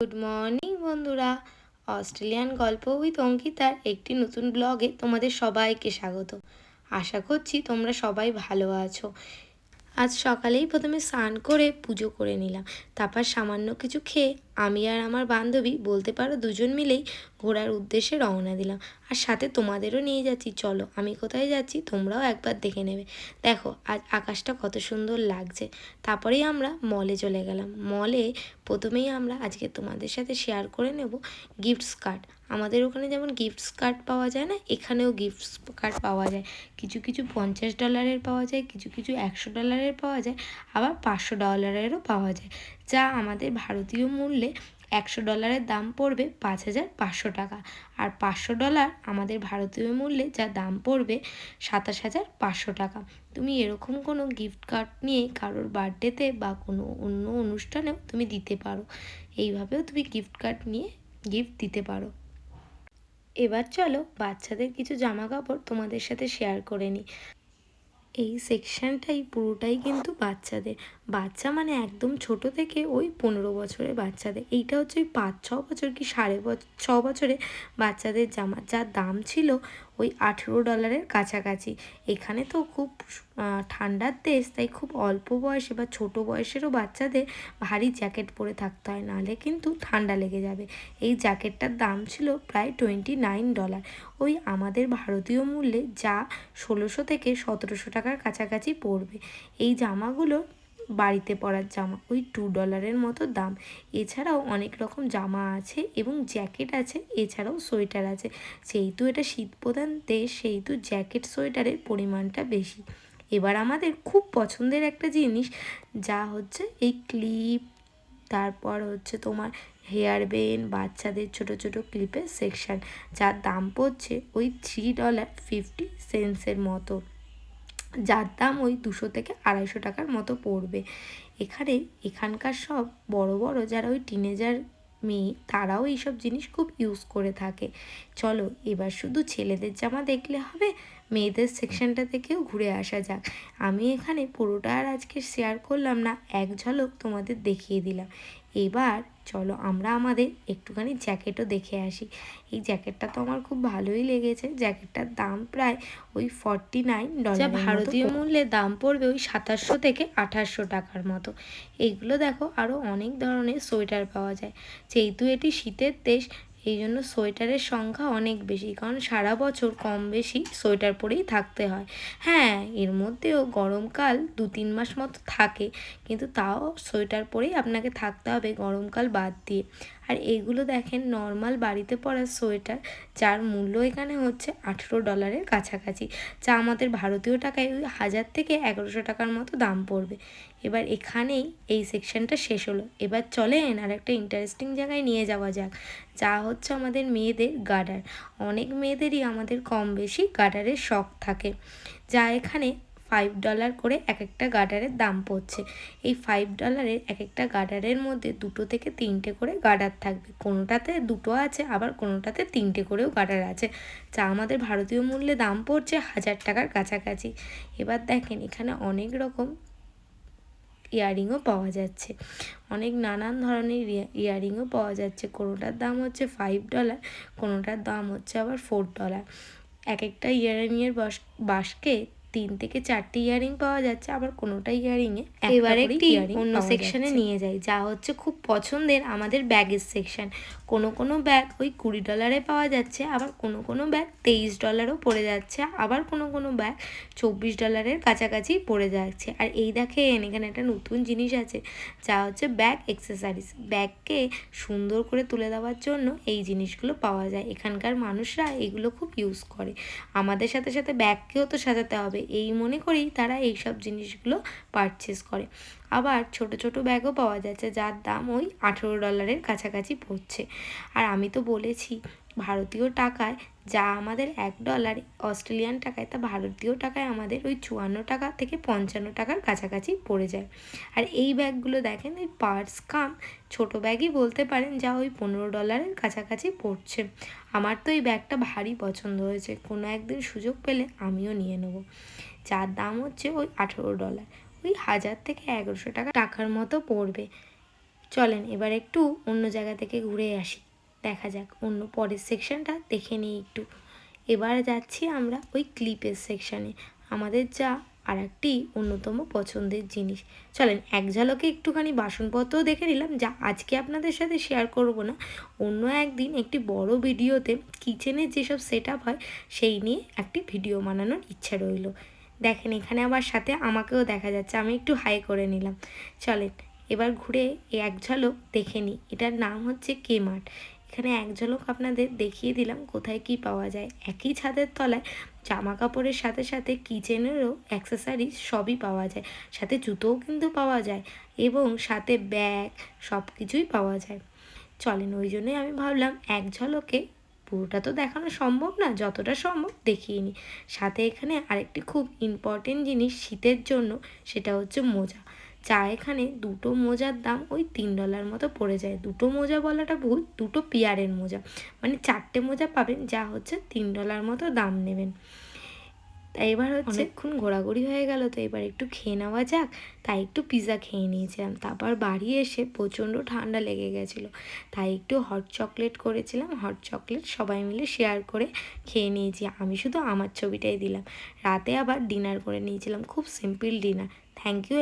Good morning বন্ধুরা। Australian গল্প with অঙ্কিতার একটি নতুন ব্লগে তোমাদের সবাইকে স্বাগত। আশা করছি তোমরা সবাই ভালো আছো। আজ সকালেই প্রথমে স্নান করে পুজো করে নিলাম। তারপর সামান্য কিছু খেয়ে আমি আর আমার বান্ধবী বলতে পারো দুজন মিলেই ঘোরার উদ্দেশ্যে রওনা দিলাম। আর সাথে তোমাদেরও নিয়ে যাচ্ছি, চলো আমি কোথায় যাচ্ছি তোমরাও একবার দেখে নেবে। দেখো আজ আকাশটা কত সুন্দর লাগছে। তারপরেই আমরা মলে চলে গেলাম। মলে প্রথমেই আমরা আজকে তোমাদের সাথে শেয়ার করে নেব গিফটস কার্ড। আমাদের ওখানে যেমন গিফটস কার্ড পাওয়া যায় না, এখানেও গিফটস কার্ড পাওয়া যায়। কিছু কিছু $50 পাওয়া যায়, কিছু কিছু $100 পাওয়া যায়, আবার $500 পাওয়া যায়। যা আমাদের ভারতীয় মূল্যে $100 দাম পড়বে 5,500 টাকা। আর $500 আমাদের ভারতীয় মূল্যে যা দাম পড়বে 27,500 টাকা। তুমি এরকম কোনো গিফট কার্ড নিয়ে কারোর বার্থডেতে বা কোনো অন্য অনুষ্ঠানেও তুমি দিতে পারো। এইভাবেও তুমি গিফট কার্ড নিয়ে গিফট দিতে পারো। এবার চলো বাচ্চাদের কিছু জামা কাপড় তোমাদের সাথে শেয়ার করে নিই। এই সেকশনটাই পুরোটাই কিন্তু বাচ্চাদের। বাচ্চা মানে একদম ছোট থেকে ওই 15 বছরের বাচ্চাদের। এইটা হচ্ছে ওই 5-6 বছর কি 6.5 বছরে বাচ্চাদের জামা, যার দাম ছিল ওই $18 কাছাকাছি। এখানে তো খুব ঠান্ডার দেশ, তাই খুব অল্প বয়সে বা ছোট বয়সেরও বাচ্চাদের ভারী জ্যাকেট পরে থাকতে হয়, নাহলে কিন্তু ঠান্ডা লেগে যাবে। এই জ্যাকেটটার দাম ছিল প্রায় $29। ওই আমাদের ভারতীয় মূল্যে যা 1600 থেকে 1700 টাকার কাছাকাছি পড়বে। এই জামাগুলো বাড়িতে পরার জামা, ওই $2 মতো দাম। এছাড়াও অনেক রকম জামা আছে এবং জ্যাকেট আছে, এছাড়াও সোয়েটার আছে। যেহেতু এটা শীতপ্রধান দেশ, সেহেতু জ্যাকেট সোয়েটারের পরিমাণটা বেশি। এবার আমাদের খুব পছন্দের একটা জিনিস, যা হচ্ছে এই ক্লিপ, তারপর হচ্ছে তোমার হেয়ার বেন, বাচ্চাদের ছোট ছোট ক্লিপের সেকশান, যার দাম পড়ছে ওই $3.50 মতো, যার দাম ওই 200 থেকে 250 টাকার মতো পড়বে। এখানকার সব বড় বড় যারা ওই টিনেজার মেয়ে, তারাও এইসব জিনিস খুব ইউজ করে থাকে। চলো এবার শুধু ছেলেদের জামা দেখলে হবে, মেয়েদের সেকশনটা থেকেও ঘুরে আসা যাক। আমি এখানে পুরোটা আর আজকে শেয়ার করলাম না, এক ঝলক তোমাদের দেখিয়ে দিলাম। এবার চলো আমরা আমাদের একটুখানি জ্যাকেটও দেখে আসি। এই জ্যাকেটটা তো আমার খুব ভালোই লেগেছে। জ্যাকেটটার দাম প্রায় ওই $49, যা ভারতীয় মূল্যে দাম পড়বে ওই 2700 থেকে 2800 টাকার মতো। এইগুলো দেখো আরও অনেক ধরনের সোয়েটার পাওয়া যায়। যেহেতু এটি শীতের দেশ, এই জন্য সোয়েটারের সংখ্যা অনেক বেশি, কারণ সারা বছর কম বেশি সোয়েটার পরেই থাকতে হয়। হ্যাঁ, এর মধ্যেও গরমকাল 2-3 মাস মতো থাকে, কিন্তু তাও সোয়েটার পরেই আপনাকে থাকতে হবে গরমকাল বাদ দিয়ে। আর এইগুলো দেখেন নর্মাল বাড়িতে পরা সোয়েটার, যার মূল্য এখানে হচ্ছে $18 কাছাকাছি, যা আমাদের ভারতীয় টাকায় ওই 1000 থেকে 1100 টাকার মতো দাম পড়বে। এবার এখানেই এই সেকশনটা শেষ হলো। এবার চলেন আর একটা ইন্টারেস্টিং জায়গায় নিয়ে যাওয়া যাক, যা হচ্ছে আমাদের মেয়েদের গার্ডার। অনেক মেয়েদেরই আমাদের কম বেশি গার্ডারের শখ থাকে, যা এখানে $5 করে এক একটা গার্ডারের দাম পড়ছে। এই $5 এক একটা গার্ডারের মধ্যে 2 থেকে 3টে করে গার্ডার থাকবে। কোনোটাতে 2 আছে, আবার কোনোটাতে 3টে করেও গার্ডার আছে, যা আমাদের ভারতীয় মূল্যে দাম পড়ছে 1000 টাকার কাছাকাছি। এবার দেখেন এখানে অনেক রকম ইয়াররিংও পাওয়া যাচ্ছে, অনেক নানান ধরনের ইয়াররিংও পাওয়া যাচ্ছে। কোনোটার দাম হচ্ছে $5, কোনোটার দাম হচ্ছে আবার $4। এক একটা ইয়াররিংয়ের বাস্কে 3 থেকে 4টে ইয়াররিং পাওয়া যাচ্ছে, আবার কোনোটা ইয়াররিংয়ে এবার একটি অন্য সেকশনে নিয়ে যাই, যা হচ্ছে খুব পছন্দের আমাদের ব্যাগের সেকশন। কোনো কোনো ব্যাগ ওই $20 পাওয়া যাচ্ছে, আবার কোনো কোনো ব্যাগ $23ও পড়ে যাচ্ছে, আবার কোনো কোনো ব্যাগ $24 কাছাকাছি পড়ে যাচ্ছে। আর এই দেখেন এখানে একটা নতুন জিনিস আছে, যা হচ্ছে ব্যাগ অ্যাক্সেসরিজ। ব্যাগকে সুন্দর করে তুলে দেওয়ার জন্য এই জিনিসগুলো পাওয়া যায়। এখানকার মানুষরা এগুলো খুব ইউজ করে। আমাদের সাথে সাথে ব্যাগকেও তো সাজাতে হবে, এই মনে করেই তারা এইসব জিনিসগুলো পারচেস করে। আবার ছোট ছোট ব্যাগও পাওয়া যাচ্ছে, যার দাম ওই $18 কাছাকাছি পড়ছে। আর আমি তো বলেছি ভারতীয় টাকায় যা আমাদের $1 অস্ট্রেলিয়ান টাকায়, তা ভারতীয় টাকায় আমাদের ওই 54 টাকা থেকে 55 টাকার কাছাকাছি পড়ে যায়। আর এই ব্যাগগুলো দেখেন ওই পার্স কাম ছোটো ব্যাগই বলতে পারেন, যা ওই $15 কাছাকাছি পড়ছে। আমার তো এই ব্যাগটা ভারী পছন্দ হয়েছে, কোনো একদিন সুযোগ পেলে আমিও নিয়ে নেব। যার দাম হচ্ছে ওই $18, ওই 1000 থেকে 1100 টাকার মতো পড়বে। চলেন এবার একটু অন্য জায়গা থেকে ঘুরে আসি, দেখা যাক অন্য পরের সেকশনটা দেখে নিই একটু। এবার যাচ্ছি আমরা ওই ক্লিপের সেকশানে, আমাদের যা আর একটি অন্যতম পছন্দের জিনিস। চলেন এক ঝলকে একটুখানি বাসনপত্রও দেখে নিলাম, যা আজকে আপনাদের সাথে শেয়ার করব না, অন্য একদিন একটি বড় ভিডিওতে কিচেনের যেসব সেট আপ হয় সেই নিয়ে একটি ভিডিও বানানোর ইচ্ছা রইল। দেখেন এখানে আবার সাথে আমাকেও দেখা যাচ্ছে, আমি একটু হাই করে নিলাম। চলেন এবার ঘুরে এক ঝলক দেখে নিই। এটার নাম হচ্ছে কে মার্ট। এখানে এক ঝলক আপনাদের দেখিয়ে দিলাম কোথায় কি পাওয়া যায়। একই ছাদের তলায় জামা কাপড়ের সাথে সাথে কিচেনেরও অ্যাক্সেসারিজ সবই পাওয়া যায়, সাথে জুতোও কিন্তু পাওয়া যায় এবং সাথে ব্যাগ সব কিছুই পাওয়া যায়। চলেন ওই জন্যই আমি ভাবলাম এক ঝলকে পুরোটা তো দেখানো সম্ভব না, যতটা সম্ভব দেখিয়ে নিই। সাথে এখানে আরেকটি খুব ইম্পর্টেন্ট জিনিস শীতের জন্য, সেটা হচ্ছে মোজা। যা এখানে দুটো মোজার দাম ওই $3 মতো পড়ে যায়। দুটো মোজা বলাটা ভুল, দুটো পেয়ারের মোজা, মানে 4টে মোজা পাবেন, যা হচ্ছে $3 মতো দাম নেবেন। তাই এবার হচ্ছে অনেকক্ষণ ঘোরাঘুরি হয়ে গেল, তো এবার একটু খেয়ে নেওয়া যাক। তাই একটু পিৎজা খেয়ে নিয়েছিলাম। তারপর বাড়ি এসে প্রচণ্ড ঠান্ডা লেগে গেছিলো, তাই একটু হট চকলেট করেছিলাম। হট চকলেট সবাই মিলে শেয়ার করে খেয়ে নিয়েছি, আমি শুধু আমার ছবিটাই দিলাম। রাতে আবার ডিনার করে নিয়েছিলাম, খুব সিম্পল ডিনার। Thank you.